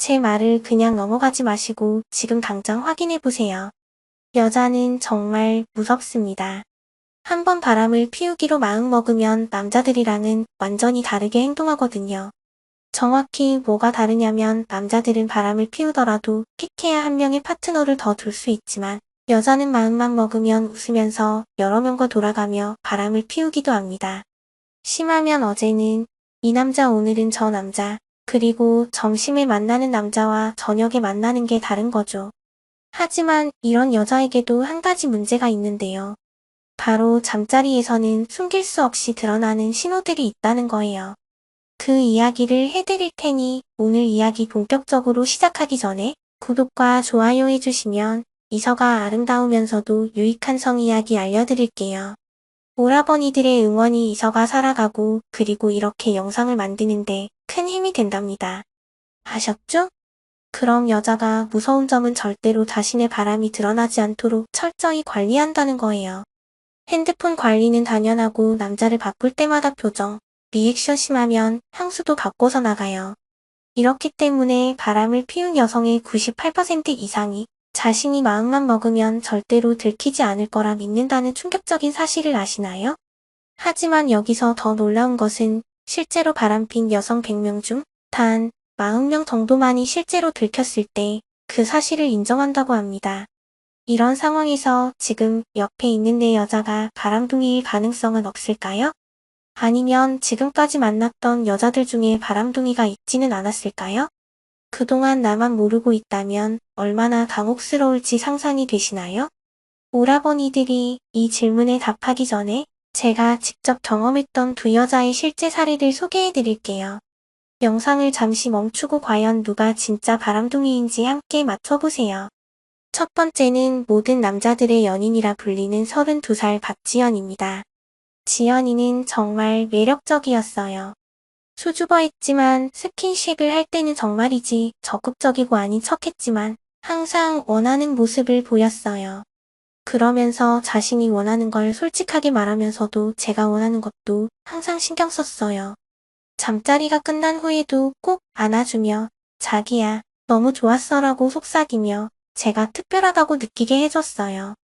제 말을 그냥 넘어가지 마시고 지금 당장 확인해보세요. 여자는 정말 무섭습니다. 한번 바람을 피우기로 마음먹으면 남자들이랑은 완전히 다르게 행동하거든요. 정확히 뭐가 다르냐면 남자들은 바람을 피우더라도 픽해야 한 명의 파트너를 더 둘 수 있지만 여자는 마음만 먹으면 웃으면서 여러 명과 돌아가며 바람을 피우기도 합니다. 심하면 어제는 이 남자 오늘은 저 남자 그리고 점심에 만나는 남자와 저녁에 만나는 게 다른 거죠. 하지만 이런 여자에게도 한 가지 문제가 있는데요. 바로 잠자리에서는 숨길 수 없이 드러나는 신호들이 있다는 거예요. 그 이야기를 해드릴 테니 오늘 이야기 본격적으로 시작하기 전에 구독과 좋아요 해주시면 이서가 아름다우면서도 유익한 성이야기 알려드릴게요. 오라버니들의 응원이 이서가 살아가고 그리고 이렇게 영상을 만드는데 큰 힘이 된답니다. 아셨죠? 그럼 여자가 무서운 점은 절대로 자신의 바람이 드러나지 않도록 철저히 관리한다는 거예요. 핸드폰 관리는 당연하고 남자를 바꿀 때마다 표정, 리액션 심하면 향수도 바꿔서 나가요. 이렇기 때문에 바람을 피운 여성의 98% 이상이 자신이 마음만 먹으면 절대로 들키지 않을 거라 믿는다는 충격적인 사실을 아시나요? 하지만 여기서 더 놀라운 것은 실제로 바람핀 여성 100명 중 단 40명 정도만이 실제로 들켰을 때 그 사실을 인정한다고 합니다. 이런 상황에서 지금 옆에 있는 내 여자가 바람둥이일 가능성은 없을까요? 아니면 지금까지 만났던 여자들 중에 바람둥이가 있지는 않았을까요? 그동안 나만 모르고 있다면 얼마나 감옥스러울지 상상이 되시나요? 오라버니들이 이 질문에 답하기 전에 제가 직접 경험했던 두 여자의 실제 사례를 소개해 드릴게요. 영상을 잠시 멈추고 과연 누가 진짜 바람둥이인지 함께 맞춰보세요. 첫 번째는 모든 남자들의 연인이라 불리는 32살 박지연입니다. 지연이는 정말 매력적이었어요. 수줍어했지만 스킨십을 할 때는 정말이지 적극적이고 아닌 척했지만 항상 원하는 모습을 보였어요. 그러면서 자신이 원하는 걸 솔직하게 말하면서도 제가 원하는 것도 항상 신경 썼어요. 잠자리가 끝난 후에도 꼭 안아주며 자기야 너무 좋았어라고 속삭이며 제가 특별하다고 느끼게 해줬어요.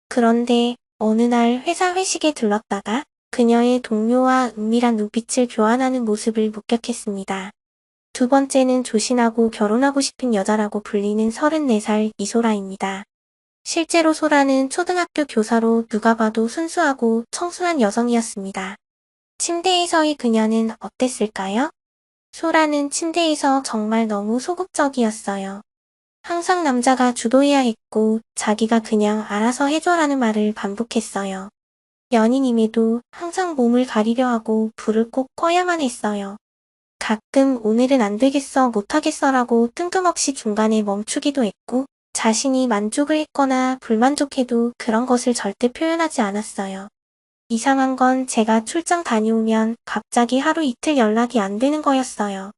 그런데 어느 날 회사 회식에 들렀다가 그녀의 동료와 은밀한 눈빛을 교환하는 모습을 목격했습니다. 두 번째는 조신하고 결혼하고 싶은 여자라고 불리는 34살 이소라입니다. 실제로 소라는 초등학교 교사로 누가 봐도 순수하고 청순한 여성이었습니다. 침대에서의 그녀는 어땠을까요? 소라는 침대에서 정말 너무 소극적이었어요. 항상 남자가 주도해야 했고 자기가 그냥 알아서 해줘라는 말을 반복했어요. 연인임에도 항상 몸을 가리려 하고 불을 꼭 꺼야만 했어요. 가끔 오늘은 안 되겠어 못하겠어라고 뜬금없이 중간에 멈추기도 했고 자신이 만족을 했거나 불만족해도 그런 것을 절대 표현하지 않았어요. 이상한 건 제가 출장 다녀오면 갑자기 하루 이틀 연락이 안 되는 거였어요.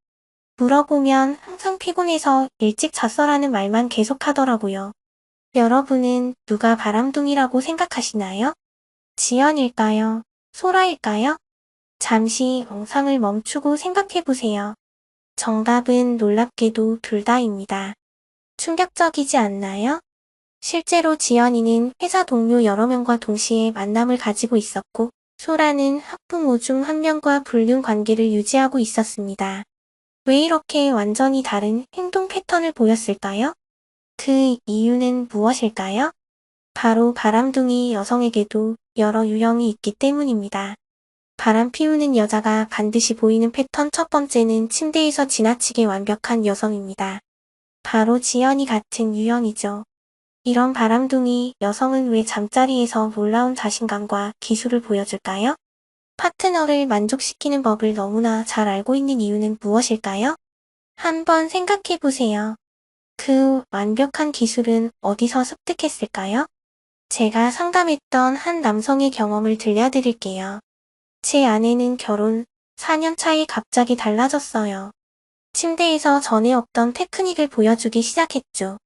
물어보면 항상 피곤해서 일찍 잤어라는 말만 계속하더라고요. 여러분은 누가 바람둥이라고 생각하시나요? 지연일까요? 소라일까요? 잠시 영상을 멈추고 생각해보세요. 정답은 놀랍게도 둘 다입니다. 충격적이지 않나요? 실제로 지연이는 회사 동료 여러 명과 동시에 만남을 가지고 있었고 소라는 학부모 중 한 명과 불륜 관계를 유지하고 있었습니다. 왜 이렇게 완전히 다른 행동 패턴을 보였을까요? 그 이유는 무엇일까요? 바로 바람둥이 여성에게도 여러 유형이 있기 때문입니다. 바람 피우는 여자가 반드시 보이는 패턴 첫 번째는 침대에서 지나치게 완벽한 여성입니다. 바로 지연이 같은 유형이죠. 이런 바람둥이 여성은 왜 잠자리에서 놀라운 자신감과 기술을 보여줄까요? 파트너를 만족시키는 법을 너무나 잘 알고 있는 이유는 무엇일까요? 한번 생각해보세요. 그 완벽한 기술은 어디서 습득했을까요? 제가 상담했던 한 남성의 경험을 들려드릴게요. 제 아내는 결혼 4년 차에 갑자기 달라졌어요. 침대에서 전에 없던 테크닉을 보여주기 시작했죠.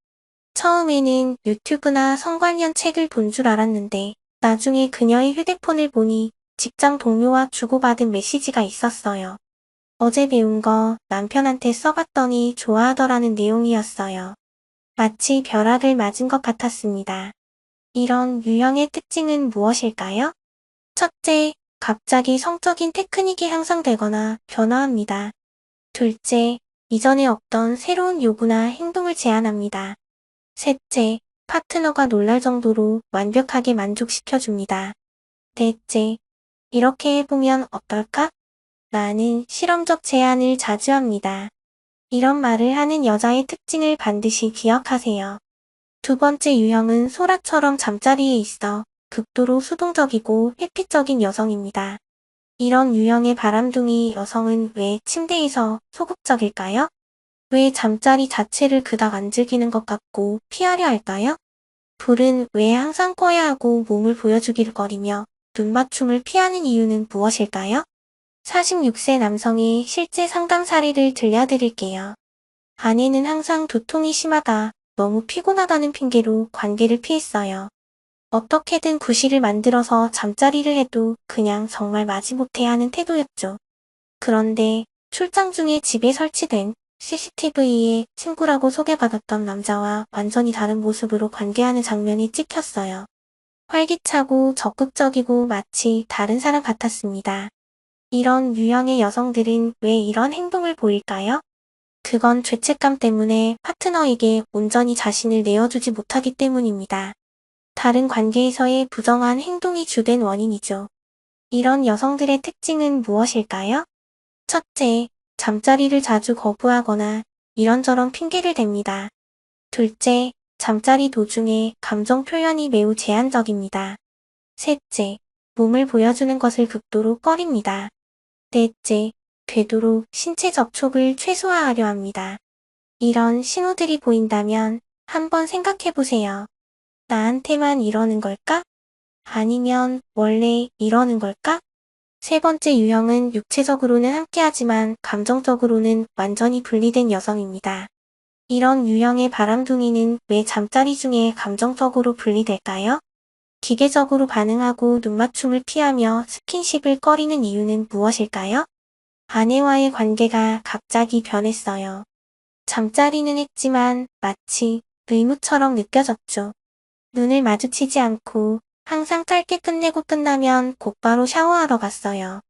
처음에는 유튜브나 성 관련 책을 본 줄 알았는데 나중에 그녀의 휴대폰을 보니 직장 동료와 주고받은 메시지가 있었어요. 어제 배운 거 남편한테 써봤더니 좋아하더라는 내용이었어요. 마치 벼락을 맞은 것 같았습니다. 이런 유형의 특징은 무엇일까요? 첫째, 갑자기 성적인 테크닉이 향상되거나 변화합니다. 둘째, 이전에 없던 새로운 요구나 행동을 제안합니다. 셋째, 파트너가 놀랄 정도로 완벽하게 만족시켜줍니다. 넷째, 이렇게 해보면 어떨까? 라는 실험적 제안을 자주 합니다. 이런 말을 하는 여자의 특징을 반드시 기억하세요. 두 번째 유형은 소라처럼 잠자리에 있어 극도로 수동적이고 회피적인 여성입니다. 이런 유형의 바람둥이 여성은 왜 침대에서 소극적일까요? 왜 잠자리 자체를 그닥 안 즐기는 것 같고 피하려 할까요? 불은 왜 항상 꺼야 하고 몸을 보여주기를 거리며 눈맞춤을 피하는 이유는 무엇일까요? 46세 남성의 실제 상담 사례를 들려드릴게요. 아내는 항상 두통이 심하다, 너무 피곤하다는 핑계로 관계를 피했어요. 어떻게든 구실을 만들어서 잠자리를 해도 그냥 정말 마지못해 하는 태도였죠. 그런데 출장 중에 집에 설치된 CCTV에 친구라고 소개받았던 남자와 완전히 다른 모습으로 관계하는 장면이 찍혔어요. 활기차고 적극적이고 마치 다른 사람 같았습니다. 이런 유형의 여성들은 왜 이런 행동을 보일까요? 그건 죄책감 때문에 파트너에게 온전히 자신을 내어주지 못하기 때문입니다. 다른 관계에서의 부정한 행동이 주된 원인이죠. 이런 여성들의 특징은 무엇일까요? 첫째, 잠자리를 자주 거부하거나 이런저런 핑계를 댑니다. 둘째, 잠자리 도중에 감정 표현이 매우 제한적입니다. 셋째, 몸을 보여주는 것을 극도로 꺼립니다. 넷째, 되도록 신체 접촉을 최소화하려 합니다. 이런 신호들이 보인다면 한번 생각해 보세요. 나한테만 이러는 걸까? 아니면 원래 이러는 걸까? 세 번째 유형은 육체적으로는 함께하지만 감정적으로는 완전히 분리된 여성입니다. 이런 유형의 바람둥이는 왜 잠자리 중에 감정적으로 분리될까요? 기계적으로 반응하고 눈맞춤을 피하며 스킨십을 꺼리는 이유는 무엇일까요? 아내와의 관계가 갑자기 변했어요. 잠자리는 했지만 마치 의무처럼 느껴졌죠. 눈을 마주치지 않고 항상 짧게 끝내고 끝나면 곧바로 샤워하러 갔어요.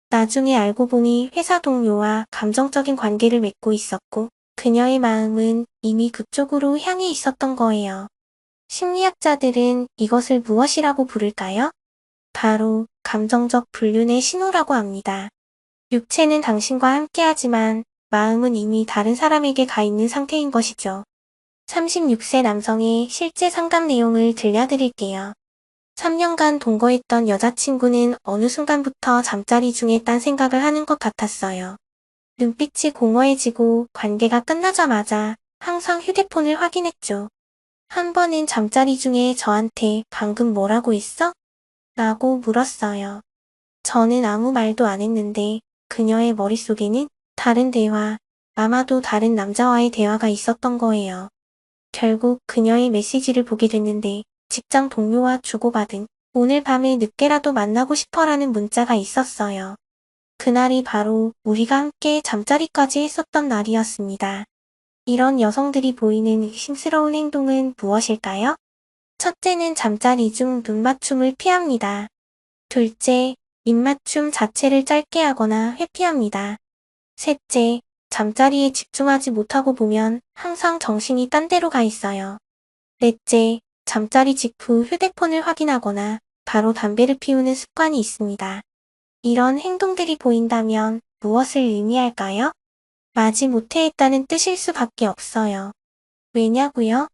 나중에 알고 보니 회사 동료와 감정적인 관계를 맺고 있었고 그녀의 마음은 이미 그쪽으로 향해 있었던 거예요. 심리학자들은 이것을 무엇이라고 부를까요? 바로 감정적 불륜의 신호라고 합니다. 육체는 당신과 함께하지만 마음은 이미 다른 사람에게 가 있는 상태인 것이죠. 36세 남성의 실제 상담 내용을 들려드릴게요. 3년간 동거했던 여자친구는 어느 순간부터 잠자리 중에 딴 생각을 하는 것 같았어요. 눈빛이 공허해지고 관계가 끝나자마자 항상 휴대폰을 확인했죠. 한 번은 잠자리 중에 저한테 방금 뭐라고 했어? 라고 물었어요. 저는 아무 말도 안 했는데 그녀의 머릿속에는 다른 대화, 아마도 다른 남자와의 대화가 있었던 거예요. 결국 그녀의 메시지를 보게 됐는데 직장 동료와 주고받은 오늘 밤에 늦게라도 만나고 싶어라는 문자가 있었어요. 그날이 바로 우리가 함께 잠자리까지 했었던 날이었습니다. 이런 여성들이 보이는 의심스러운 행동은 무엇일까요? 첫째는 잠자리 중 눈맞춤을 피합니다. 둘째, 입맞춤 자체를 짧게 하거나 회피합니다. 셋째, 잠자리에 집중하지 못하고 보면 항상 정신이 딴 데로 가 있어요. 넷째, 잠자리 직후 휴대폰을 확인하거나 바로 담배를 피우는 습관이 있습니다. 이런 행동들이 보인다면 무엇을 의미할까요? 마지못해 했다는 뜻일 수밖에 없어요. 왜냐고요?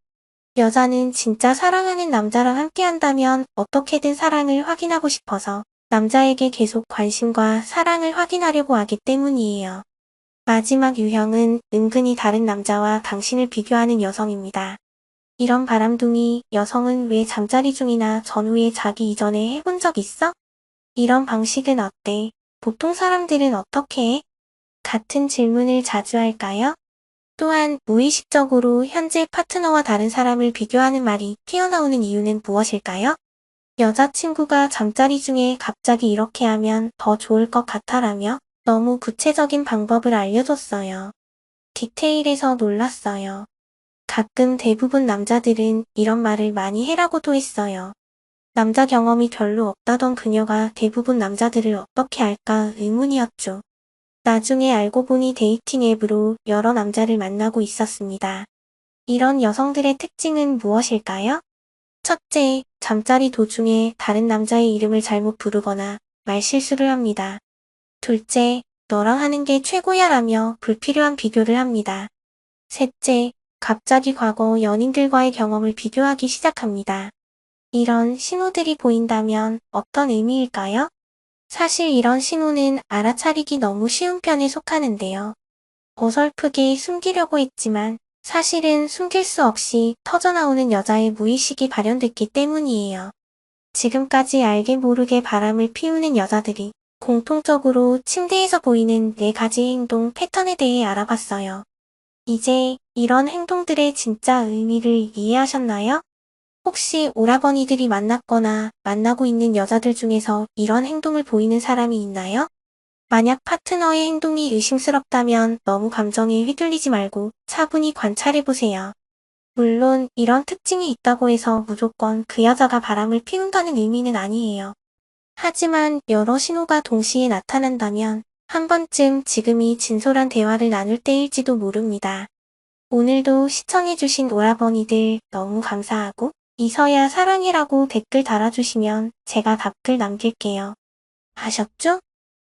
여자는 진짜 사랑하는 남자랑 함께한다면 어떻게든 사랑을 확인하고 싶어서 남자에게 계속 관심과 사랑을 확인하려고 하기 때문이에요. 마지막 유형은 은근히 다른 남자와 당신을 비교하는 여성입니다. 이런 바람둥이 여성은 왜 잠자리 중이나 전후에 자기 이전에 해본 적 있어? 이런 방식은 어때? 보통 사람들은 어떻게 해? 같은 질문을 자주 할까요? 또한 무의식적으로 현재 파트너와 다른 사람을 비교하는 말이 튀어나오는 이유는 무엇일까요? 여자친구가 잠자리 중에 갑자기 이렇게 하면 더 좋을 것 같아라며 너무 구체적인 방법을 알려줬어요. 디테일에서 놀랐어요. 가끔 대부분 남자들은 이런 말을 많이 해라고도 했어요. 남자 경험이 별로 없다던 그녀가 대부분 남자들을 어떻게 알까 의문이었죠. 나중에 알고 보니 데이팅 앱으로 여러 남자를 만나고 있었습니다. 이런 여성들의 특징은 무엇일까요? 첫째, 잠자리 도중에 다른 남자의 이름을 잘못 부르거나 말실수를 합니다. 둘째, 너랑 하는 게 최고야 라며 불필요한 비교를 합니다. 셋째, 갑자기 과거 연인들과의 경험을 비교하기 시작합니다. 이런 신호들이 보인다면 어떤 의미일까요? 사실 이런 신호는 알아차리기 너무 쉬운 편에 속하는데요. 어설프게 숨기려고 했지만 사실은 숨길 수 없이 터져나오는 여자의 무의식이 발현됐기 때문이에요. 지금까지 알게 모르게 바람을 피우는 여자들이 공통적으로 침대에서 보이는 4가지 행동 패턴에 대해 알아봤어요. 이제 이런 행동들의 진짜 의미를 이해하셨나요? 혹시 오라버니들이 만났거나 만나고 있는 여자들 중에서 이런 행동을 보이는 사람이 있나요? 만약 파트너의 행동이 의심스럽다면 너무 감정에 휘둘리지 말고 차분히 관찰해보세요. 물론 이런 특징이 있다고 해서 무조건 그 여자가 바람을 피운다는 의미는 아니에요. 하지만 여러 신호가 동시에 나타난다면 한 번쯤 지금이 진솔한 대화를 나눌 때일지도 모릅니다. 오늘도 시청해주신 오라버니들 너무 감사하고 이서야 사랑해라고 댓글 달아주시면 제가 답글 남길게요. 아셨죠?